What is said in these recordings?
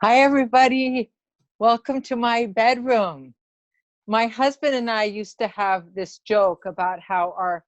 Hi, everybody. Welcome to my bedroom. My husband and I used to have this joke about how our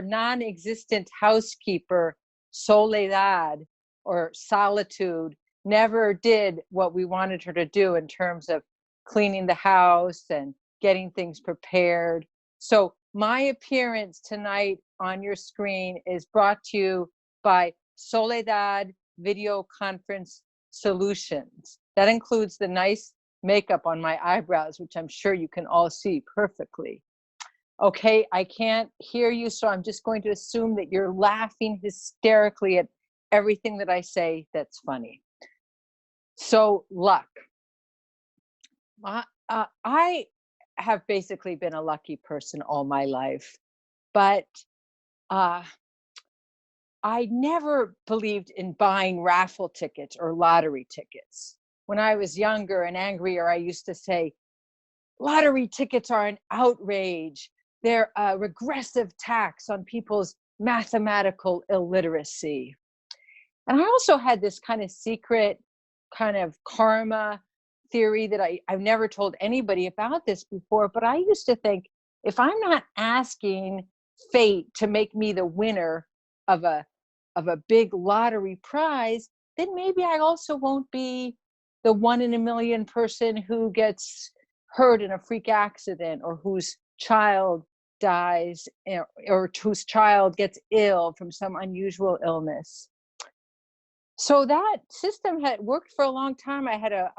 non-existent housekeeper, Soledad or Solitude, never did what we wanted her to do in terms of cleaning the house and getting things prepared. So my appearance tonight on your screen is brought to you by Soledad Video Conference Solutions. That includes the nice makeup on my eyebrows, which I'm sure you can all see perfectly. Okay, I can't hear you, so I'm just going to assume that you're laughing hysterically at everything that I say that's funny. So, luck. I have basically been a lucky person all my life, but uh, I never believed in buying raffle tickets or lottery tickets. When I was younger and angrier, I used to say, lottery tickets are an outrage. They're a regressive tax on people's mathematical illiteracy. And I also had this kind of secret kind of karma theory that I've never told anybody about this before, but I used to think if I'm not asking fate to make me the winner of a big lottery prize, then maybe I also won't be the 1 in a million person who gets hurt in a freak accident, or whose child dies, or whose child gets ill from some unusual illness. So that system had worked for a long time. I had a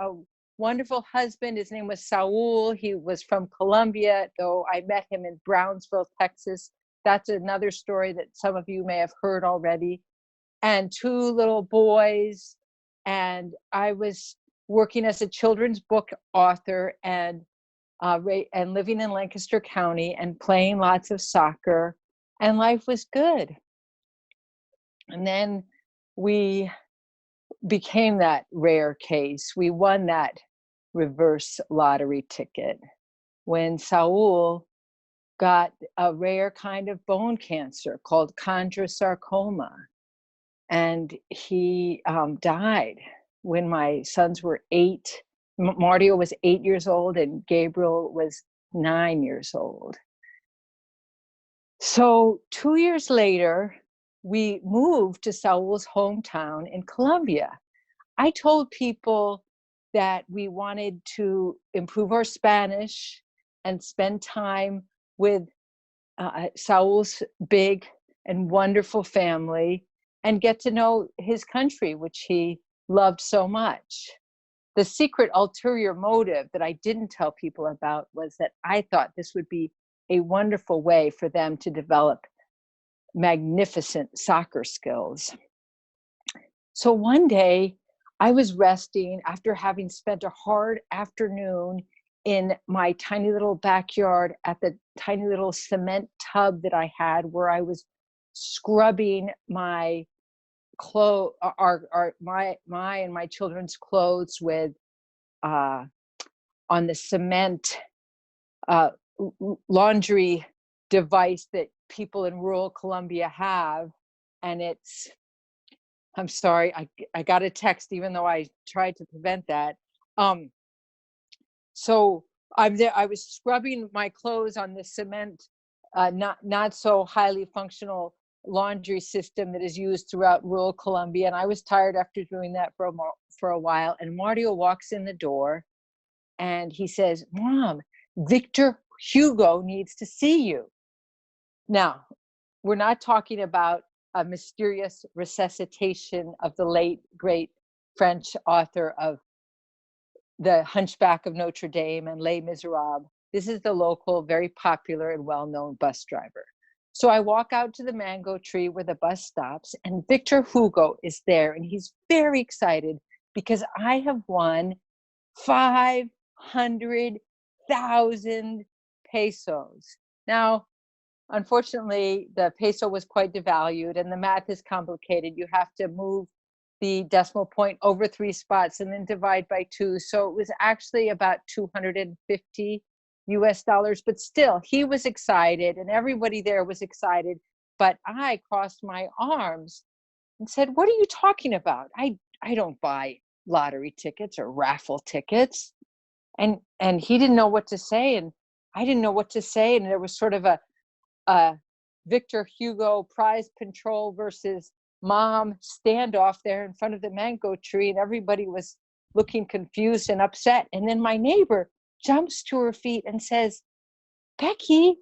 wonderful husband. His name was Saul. He was from Colombia, though I met him in Brownsville, Texas. That's another story that some of you may have heard already. And 2 little boys. And I was working as a children's book author and living in Lancaster County and playing lots of soccer, and life was good. And then we became that rare case. We won that reverse lottery ticket when Saul got a rare kind of bone cancer called chondrosarcoma. And he died when my sons were 8. Mario was 8 years old and Gabriel was 9 years old. So 2 years later, we moved to Saul's hometown in Colombia. I told people that we wanted to improve our Spanish and spend time with Saul's big and wonderful family and get to know his country, which he loved so much. The secret ulterior motive that I didn't tell people about was that I thought this would be a wonderful way for them to develop magnificent soccer skills. So one day I was resting after having spent a hard afternoon in my tiny little backyard at the tiny little cement tub that I had, where I was scrubbing my my and my children's clothes with on the cement laundry device that people in rural Colombia have. And I'm sorry, I got a text even though I tried to prevent that. So I'm there. I was scrubbing my clothes on the cement, not so highly functional laundry system that is used throughout rural Colombia, and I was tired after doing that for a while. And Mario walks in the door, and he says, "Mom, Victor Hugo needs to see you." Now, we're not talking about a mysterious resuscitation of the late great French author of The Hunchback of Notre Dame and Les Miserables. This is the local, very popular and well-known bus driver. So I walk out to the mango tree where the bus stops, and Victor Hugo is there, and he's very excited because I have won 500,000 pesos. Now, unfortunately, the peso was quite devalued, and the math is complicated. You have to move the decimal point over 3 spots and then divide by 2. So it was actually about 250 US dollars, but still he was excited and everybody there was excited. But I crossed my arms and said, "What are you talking about? I don't buy lottery tickets or raffle tickets. And he didn't know what to say, and I didn't know what to say. And there was sort of a Victor Hugo prize patrol versus mom standoff there in front of the mango tree, and everybody was looking confused and upset. And then my neighbor jumps to her feet and says, Becky,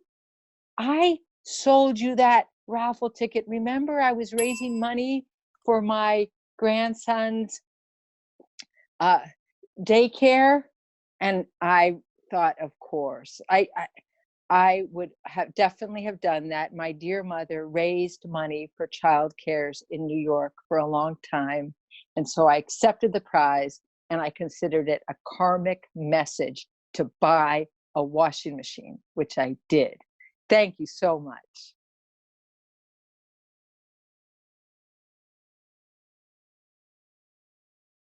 I sold you that raffle ticket. Remember, I was raising money for my grandson's daycare. And I thought, of course, I would have definitely have done that. My dear mother raised money for child cares in New York for a long time. And so I accepted the prize, and I considered it a karmic message to buy a washing machine, which I did. Thank you so much.